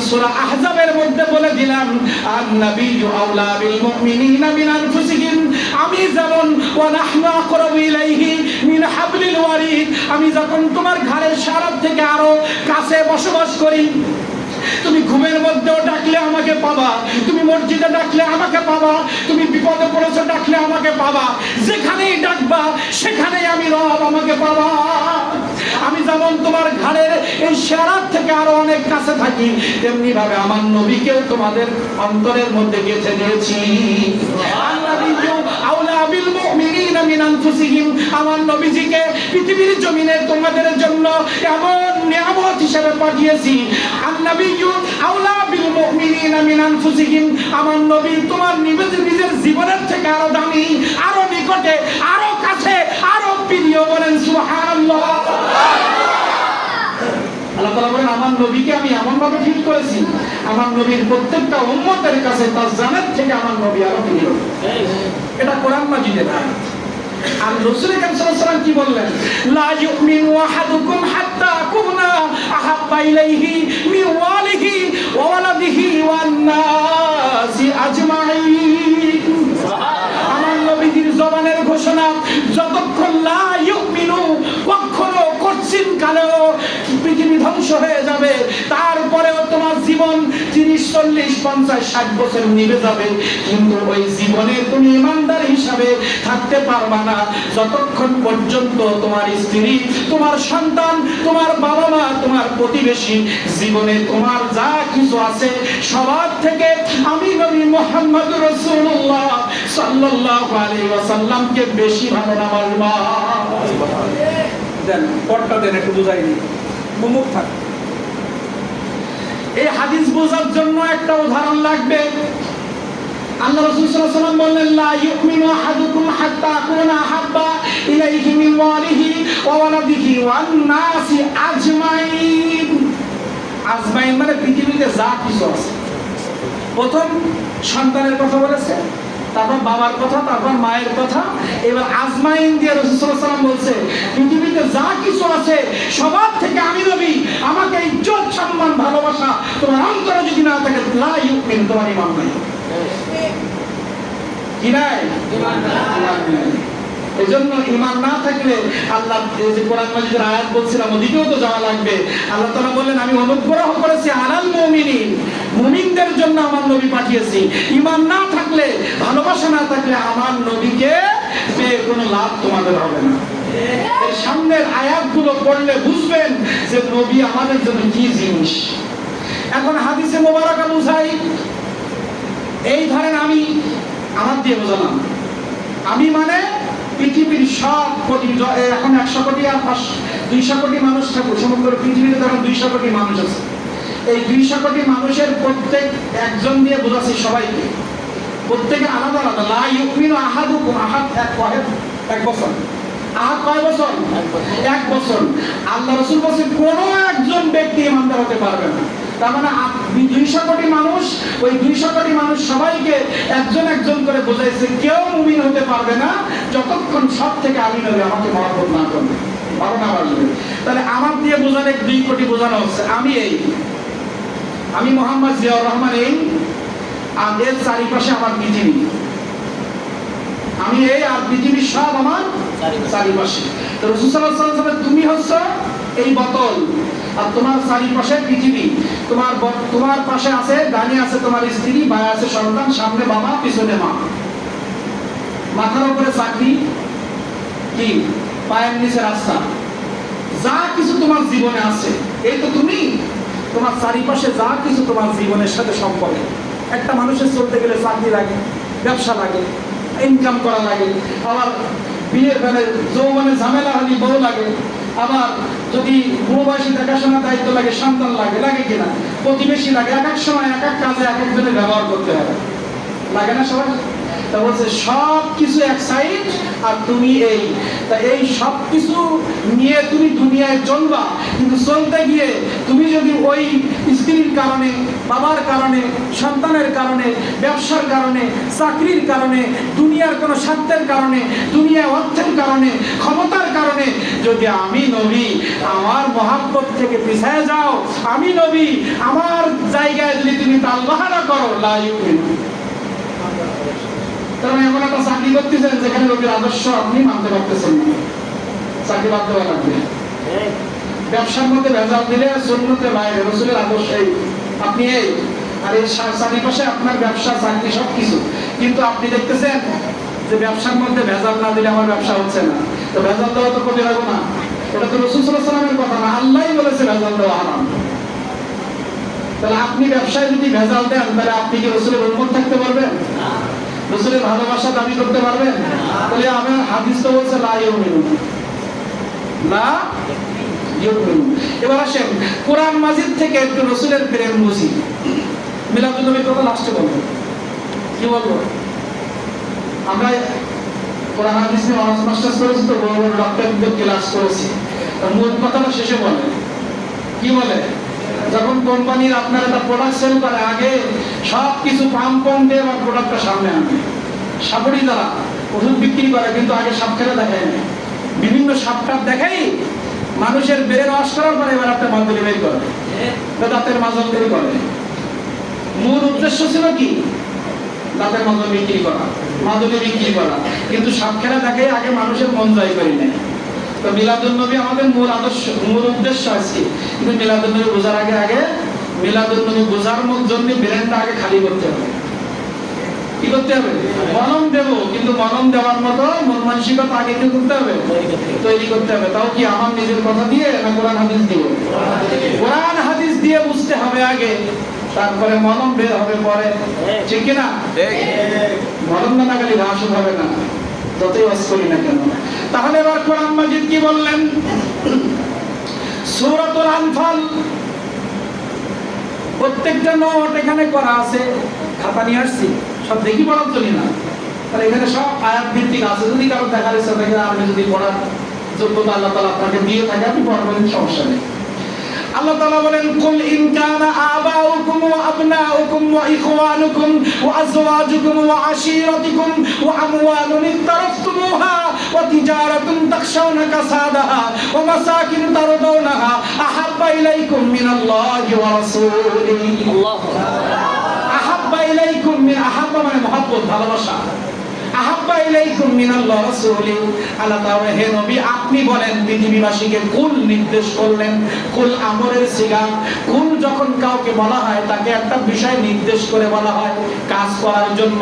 সূরা আহজাবের মধ্যে বলে দিলাম আন-নাবিয়্যু আওলা বিল মুমিনিনা মিন আনফুসিহিম, আমি যেমন ওয়া নাহনু আকরাবু ইলাইহি মিন হাবলিল ওয়ারিদ, আমি যখন তোমার ঘাড়ের শারাত থেকে আরো কাছে বসবাস করি। তুমি ঘুমের মধ্যেও ডাকলে আমাকে পাবা, তুমি মসজিদে ডাকলে আমাকে পাবা, তুমি বিপদে পড়েছো ডাকলে আমাকে পাবা, যেখানেই ডাকবা সেখানেই আমি রব, আমাকে পাবা। আমি যেমন তোমার ঘাড়ের এই শারাত থেকে আরো অনেক কাছে থাকি, তেমনি ভাবে আমার নবীকেও তোমাদের অন্তরের মধ্যে গেঁথে দিয়েছি। আওলা বিল মুমিনিনা মিন আনফুসিহিম, আমার নবীজিকে পৃথিবীর জমিনে তোমাদের জন্য এমন নিয়ামত হিসেবে পাঠিয়েছি। আন-নাবিয়্যু আওলা বিল মুমিনিনা মিন আনফুসিহিম, আমার নবী তোমার নিজের জীবনের থেকে আরো দামি, আরো নিকটে, আরো কাছে, আরো প্রিয়। বলেন সুবহানাল্লাহ। আল্লাহ তাআলা বলেন আমার নবীকে আমি এমন ভাবে ফিট করেছি, আমার নবীর প্রত্যেকটা উম্মতের কাছে তার জানের থেকে আমার নবী আরো প্রিয়। এটা কোরআন মাজিদের আয়াত। আর রাসূল কারীম সাল্লাল্লাহু আলাইহি ওয়াসাল্লাম কি বললেন? লা ইউমিনু আহাদুকুম হাত্তা আকুনা আহাব্বা ইলাইহি মিন ওয়ালিহি ওয়া ওয়ালাদিহি ওয়ান নাসি আজমাইন। আমার নবীর জবানের ঘোষণা, যতক্ষণ লা ইউমিনু, কখনো কঠিন কালেও পৃথিবী ধ্বংস হয়ে যাবে, তারপরেও তোমার জীবন 30, 40, 50, 60 বছর নিভে যাবে, কিন্তু ওই জীবনে তুমি ইমানদার হিসাবে থাকতে পারবা না যতক্ষণ পর্যন্ত তোমার স্ত্রী, তোমার সন্তান, তোমার বাবা মা, তোমার প্রতিবেশী, জীবনে তোমার যা কিছু আছে সবার থেকে আমি নবী মুহাম্মদ রাসূলুল্লাহ সাল্লাল্লাহু আলাইহি ওয়াসাল্লামকে বেশি ভালো না বাসবা। দেন পড়টা দেন, একটু বুঝাইনি মুখ থাক। এই হাদিস বোঝার জন্য একটা উদাহরণ লাগবে। আল্লাহ রাসূল সাল্লাল্লাহু আলাইহি ওয়াসাল্লাম বললেন লা ইউমিনু আহাদুকুম হাত্তা আকুনা আহাব্বা ইলাইহি মিন ওয়ালিহি ওয়া ওয়ালাদিহি ওয়ান নাসি আজমাইন। আজমাইন মানে পৃথিবীতে যা কিছু আছে। প্রথম সন্তানের কথা বলেছে, তারপর বাবার কথা, তারপর মায়ের কথা, এবার আজমাইন দিয়ে রাসূল সাল্লাল্লাহু আলাইহি ওয়াসাল্লাম বলছে পৃথিবীতে যা কিছু আছে সবার থেকে আমি নবী, আমাকে ইজ্জত, সম্মান, ভালোবাসা তোমার অন্তরে যদি না থাকে লা ইউমিন, তোমার ঈমান নাই। কি নাই? ঈমান নাই। এজন্য ঈমান না থাকলে আল্লাহ যে কোরআন মাজিদের আয়াত বলছিলাম ওদিকেও তো যাওয়া লাগবে। আল্লাহ তাআলা বলেন আমি অনুগ্রহ করেছি আলাল মুমিনিন, মুমিনদের জন্য আমার নবী পাঠিয়েছি। ঈমান না থাকলে, ভালোবাসা না থাকলে আমার নবীকে পেয়ে কোনো লাভ তোমাদের হবে না। এর সামনের আয়াতগুলো পড়লে বুঝবেন যে নবী আমাদের জন্য কি জিনিস। এখন হাদিসে মোবারকা বুঝাই। এই ধরেন আমি আমার দিয়ে বোঝালাম, আমি মানে পৃথিবীর সব কোটি, এখন 100 কোটি আর 200 কোটি মানুষ থাকুক, সমগ্র পৃথিবীতে তখন 200 কোটি মানুষ আছে। এই 200 কোটি মানুষের প্রত্যেক একজন দিয়ে বোঝাচ্ছি সবাইকে, প্রত্যেকে আলাদা আলাদা। লা ইউমিনু আহাদুকুম, আহাদ এক বছর, আহাদ কয় বছর? 1 বছর। আল্লাহ রাসূল বলেন কোন একজন ব্যক্তি ইমানদার হতে পারবে না। তার মানে 200 কোটি মানুষ, ওই 200 কোটি মানুষ সবাইকে একজন একজন করে বোঝাইছে কেউ মুমিন হতে পারবে না যতক্ষণ সব থেকে আমি নবী আমাকে মহব্বত না করবে, ভালো না বাসবে। তাহলে আমার দিয়ে বোঝালে 2 কোটি বোঝানো হচ্ছে আমি মোহাম্মদ জিয়াউর রহমান, এই আর এর চারিপাশে আমার পৃথিবী, আমি এই আর পৃথিবীর সব আমার চারিপাশে। তো রাসূল সাল্লাল্লাহু আলাইহি ওয়াসাল্লাম তুমি হচ্ছে এই বোতল, আর তোমার চারিপাশে পৃথিবী। তোমার পাশে আছে, ডানে আছে তোমার স্ত্রী, বায়ে আছে সন্তান, সামনে বাবা, পিছনে মা, মাথার উপরে চাকরি, কি পায়ের নিচে রাস্তা, যা কিছু তোমার জীবনে আছে এই তো তুমি। তোমার চারিপাশে যা কিছু তোমার জীবনের সাথে সম্পর্ক। একটা মানুষের চলতে গেলে চাকরি লাগে, ব্যবসা লাগে, ইনকাম করা লাগে, আবার বিয়ের বেলা যৌবনে ঝামেলা হলে বউ লাগে, আবার যদি প্রবাসী দেখাশোনার দায়িত্ব লাগে সন্তান লাগে, লাগে কিনা, প্রতিবেশী লাগে, এক এক সময় এক এক কাজে এক একজনের ব্যবহার করতে হবে, লাগে না সবাই? তা বলছে সব কিছু এক সাইড আর তুমি এই, তা এই সব কিছু নিয়ে তুমি দুনিয়ায় চলবা, কিন্তু চলতে গিয়ে তুমি যদি ওই স্ত্রীর কারণে, বাবার কারণে, সন্তানের কারণে, ব্যবসার কারণে, চাকরির কারণে, দুনিয়ার কোনো স্বার্থের কারণে, দুনিয়ার অর্থের কারণে, ক্ষমতার কারণে যদি আমি নবী আমার মহব্বত থেকে পিছায় যাও, আমি নবী আমার জায়গায় তুমি তালবাহানা করো লা ইউমিনু। কারণ এমন একটা চাকরি করতেছেন যেখানে নবীর আদর্শ আপনি মানতে পারতেছেন না, চাকরি বাদ দেওয়া লাগবে। ব্যবসার মধ্যে ভেজাল দিলে সুন্নতের বাইরে রাসূলের আদর্শই আপনি এই আর এই চারিপাশে আপনার ব্যবসা চাকরি সবকিছু, কিন্তু আপনি দেখতেছেন যে ব্যবসার মধ্যে ভেজাল না দিলে আমার ব্যবসা হচ্ছে না। তো ভেজাল দেওয়া তো করতে পারবো না, এটা তো রাসূল সাল্লাল্লাহু আলাইহি ওয়াসাল্লামের কথা না, আল্লাহই বলেছে ভেজাল দেওয়া হারাম। তাহলে আপনি ব্যবসায় যদি ভেজাল দেন তাহলে আপনি কি রাসূলের উম্মত থাকতে পারবেন? রাসূলের ভালোবাসা দাবি করতে পারবেন? তাহলে আমার হাদিস তো বলছে লা ইউমিনু, লা ইউমিনু। এবার আসেন কোরআন মাজিদ থেকে একটু রাসূলের প্রেম বুঝি। মিলাদুন নবীর কথা লাস্টে বলবো। কি বলবো? আমরা কোরআন হাদিস নিয়ে অনার্স মাস্টার্স করেছি, তো বড় বড় ডক্টরদের ক্লাস করেছি। মূল কথাটা শেষে বলে, কি বলে? যখন কোম্পানির আপনার একটা প্রোডাক্ট সেল করে আগে সব কিছু পাম্প দিয়ে আমার প্রোডাক্টটা সামনে আনবে। সাপড়ি দ্বারা ওষুধ বিক্রি করে, কিন্তু আগে সাপ খেলে দেখায় না, বিভিন্ন সাপটাপ দেখাই মানুষের বেড়ে রস করার পরে এবার একটা মাদুলি বের করে, দাঁতের মাজল তৈরি করে। মূল উদ্দেশ্য ছিল কি? দাঁতের মাজল বিক্রি করা, মাদুলি বিক্রি করা, কিন্তু সাপ খেলা দেখাই আগে মানুষের মন জয় করি নাই। তো মিলাদুন নবী আমাদের মূল আদর্শ, মূল উদ্দেশ্য আছে, কিন্তু মিলাদুন নবী বোঝার আগে মিলাদুন নবী বোঝার জন্য ব্রেনটা আগে খালি করতে হবে। কি করতে হবে? মনন দেব, কিন্তু মনন দেওয়ার মতো মন মানসিকতা আগে কি করতে হবে? তৈরি করতে হবে। তাও কি আমার নিজের কথা দিয়ে না কোরআন হাদিস দিয়ে? কোরআন হাদিস দিয়ে বুঝতে হবে আগে, তারপরে মনন বের হবে পরে, ঠিক কি না? মনন না খালি ভাষণ হবে না, যতই ওয়াজ করি না কেন। তাহলে এবার কোরআন মাজিদ কি বললেন? সূরাতুল আনফাল, প্রত্যেকটা নোট এখানে করা আছে, খাতা নিয়ে আসছি, সব দেখি পড়ার জন্য না, তাহলে এখানে সব আয়াত ভিত্তিক আছে। যদি কারো দেখার ইচ্ছা থাকে, আপনি যদি পড়ার যোগ্যতা আল্লাহ তাআলা আপনাকে দিয়ে থাকে, আপনি পড়বেন, সমস্যা নেই। আল্লাহ তাআলা বলেন, কুল ইন কানা আবাউকুম ওয়া আবনাউকুম ওয়া ইখওয়ানুকুম ওয়া আজওয়াজুকুম ওয়া আশীরাতুকুম ওয়া আমওয়ালুন ইকতারাফতুমুহা ওয়া তিজারাতুন তাখশাউনা কাসাদাহা ওয়া মাসাকিন তারদাউনাহা আহাব্বা ইলাইকুম মিনাল্লাহি ওয়া রাসূলিহি। আল্লাহু আহাব্বা ইলাইকুম মিন, আহাব্বা মানে মহব্বত, ভালোবাসা। আহাব্বা ইলাইকুম মিনাল্লাহি ওয়া রাসূলিহি। আল্লাহ তাআলা হে নবী আপনি বলেন, পৃথিবীবাসীকে কুল নির্দেশ করলেন। কুল আমরের সিগা। কুল যখন কাউকে বলা হয় তাকে একটা বিষয় নির্দেশ করে বলা হয় কাজ করার জন্য।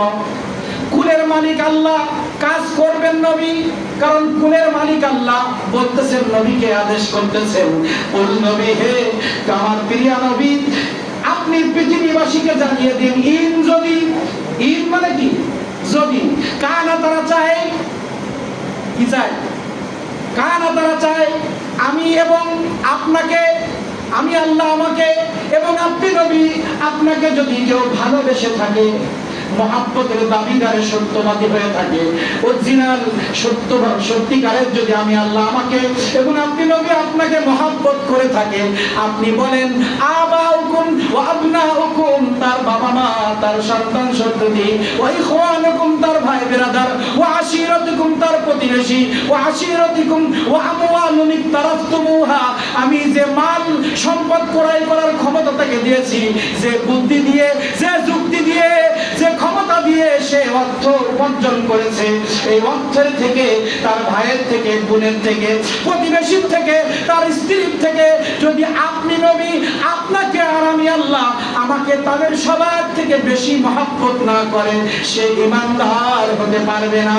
কুলের মালিক আল্লাহ, কাজ করবেন নবী, কারণ কুলের মালিক আল্লাহ বলতেছেন, নবীকে আদেশ করতেছেন, কুল নবী হে আমার প্রিয় নবী আপনি পৃথিবীবাসীকে জানিয়ে দিন, ইন যদি, ইন মানে কি? যদি কানা তারা চায়, কি চায়? কানা তারা চায় আমি এবং আপনাকে, আমি আল্লাহ আমাকে এবং আপনি নবী আপনাকে যদি কেউ ভালোবেসে থাকে, মহাব্বতের দাবিদারে সত্যবাদী হয়ে থাকে, অরিজিনাল সত্যিকারের যদি আমি আল্লাহ আমাকে এবং আপনি নবী আপনাকে মহাব্বত করে থাকে, আপনি বলেন আবাউকুম ওয়া আবনাউকুম, তার বাবা মা, তার সন্তান সন্ততি, ওয়া ইখওয়ানুকুম, তার ভাই বিরাদার, ওয়া আশীরাতুকুম, তার প্রতিবেশী, ওয়া আশীরাতুকুম ওয়া আমওয়ালুন ইকতারাফতুমুহা, আমি যে মাল সম্পদ ক্রয় করার ক্ষমতা তাকে দিয়েছি, যে বুদ্ধি দিয়ে, যে যুক্তি দিয়ে, যে ক্ষমতা দিয়ে সে অর্থ উপার্জন করেছে, এই অর্থের থেকে, তার ভাইয়ের থেকে, বোনের থেকে, প্রতিবেশীর থেকে, তার স্ত্রীর থেকে যদি আপনি নবী আপনাকে আর আমি আল্লাহ আমাকে তাদের সবার থেকে বেশি মহব্বত না করে, সে ঈমানদার হতে পারবে না।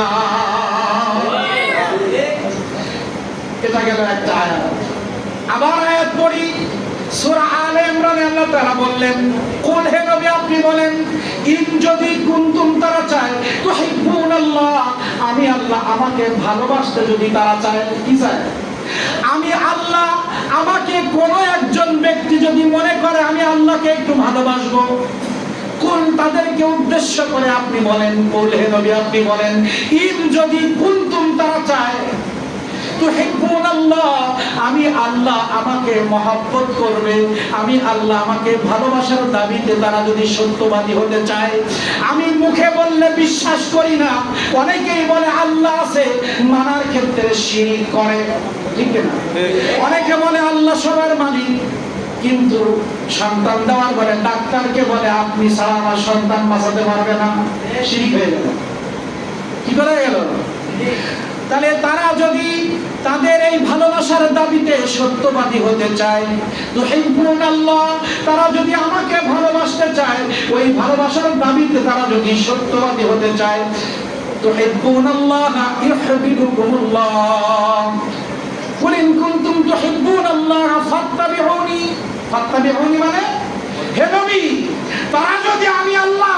এটা গেল একটা আয়াত। আবার আয়াত পড়ি, সূরা আলে ইমরানে আল্লাহ তাআলা বললেন, কুল হে নবী আপনি বলেন, ইন যদি কুনতুম তারা চায়, তুহিব্বুনাল্লাহ আমি আল্লাহ আমাকে ভালোবাসতে যদি তারা চায়, কি চায়? আমি আল্লাহ আমাকে কোনো একজন ব্যক্তি যদি মনে করে আমি আল্লাহকে একটু ভালোবাসবো, কুল তাদেরকে উদ্দেশ্য করে আপনি বলেন, কুল হে নবী আপনি বলেন, ইন যদি কুনতুম তারা চায়, তুহিব্বুনাল্লাহ আমি আল্লাহ আমাকে মহব্বত করবে, আমি আল্লাহ আমাকে ভালোবাসার দাবিতে তারা যদি সত্যবাদী হতে চায়। আমি মুখে বললে বিশ্বাস করি না, অনেকেই বলে আল্লাহ আছে, মানার ক্ষেত্রে শিরক করে, ঠিক না? অনেকে বলে আল্লাহ সবার মালিক, কিন্তু সন্তান দেওয়ার পরে ডাক্তারকে বলে আপনি ছাড়া আমার সন্তান বাঁচাতে পারবে না, শিরিক হয়ে গেল। কি করে গেল? তাহলে তারা যদি তাদের এই ভালোবাসার দাবিতে সত্যবাদী হতে চায়, তুহিব্বুনাল্লাহ, তারা যদি আমাকে ভালোবাসতে চায়, ওই ভালোবাসার দাবিতে তারা যদি সত্যবাদী হতে চায়, তুহিব্বুনাল্লাহ ইউহিব্বুকুমুল্লাহ, কুল ইন কুনতুম তুহিব্বুনাল্লাহ ফাত্তাবিউনি, ফাত্তাবিউনি মানে হে নবী, তারা যদি আমি আল্লাহ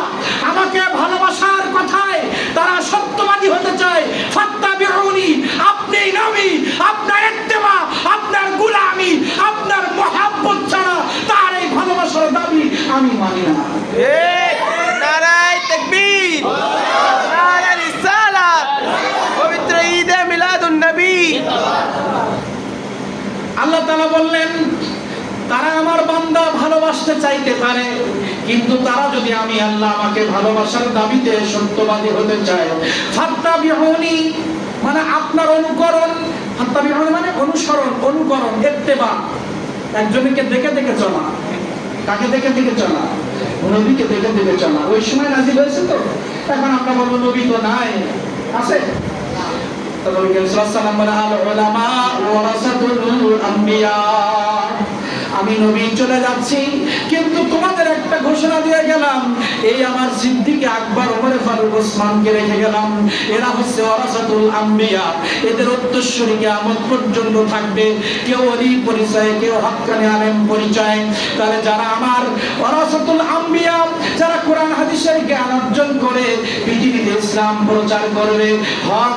আমাকে ভালোবাসার কথায় তারা সত্যবাদী হতে চায়, ফাত্তাবিউনি, আপনি নবী, আপনার ইত্তেবা, আপনার গোলামি, আপনার মহব্বত ছাড়া তার এই ভালোবাসার দাবি আমি মানি না। ঠিক। নারায়ে তাকবীর, নারায়ে রিসালাত, পবিত্র ঈদে মিলাদুন নবী। আল্লাহ তাআলা বললেন তারা আমার বান্দা ভালোবাসতে চাইতে পারে, কিন্তু তারা যদি আমি আল্লাহ আমাকে ভালোবাসার দাবিতে সত্যবাদী হতে চায়, ফাত্তাবিউনি মানে আপনার অনুকরণ, ফাত্তাবিউনি মানে অনুসরণ, অনুকরণ, ইত্তেবা, একজনকে দেখে দেখে চলা। কাকে দেখে দেখে চলা? নবীকে দেখে দেখে চলা। ওই সময় নাজিল হয়েছে তো, এখন আমরা বলবো নবী তো নাই, আছে। নবী সাল্লাল্লাহু আলাইহি ওয়াসাল্লাম বলেন আল উলামা ওয়ারাসাতুল আম্বিয়া, আমি নবী চলে যাচ্ছি, কিন্তু তোমাদের একটা ঘোষণা দিয়ে গেলাম, এই আমার সিদ্দিক আকবর, ওমর ফারুক, ওসমানকে রেখে গেলাম, এরা হচ্ছে ওয়ারাসাতুল আম্বিয়া, এদের উত্তরসূরি কিয়ামত পর্যন্ত থাকবে, কেউ ওলি পরিচয়ে, কেউ হক্কানি আলেম পরিচয়ে। তাহলে যারা আমার ওয়ারাসাতুল আম্বিয়া, যারা কোরআন হাদিসের জ্ঞান অর্জন করে পৃথিবীতে ইসলাম প্রচার করবে, হক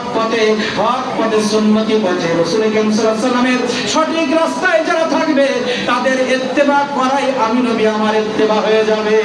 পথে সুন্নতি পথে রাসূল সাল্লাল্লাহু আলাইহি ওয়াসাল্লামের সঠিক রাস্তায় যারা থাকবে, তাদের ইত্তেবা করাই আমি নবী আমার ইত্তেবা হয়ে যাবে।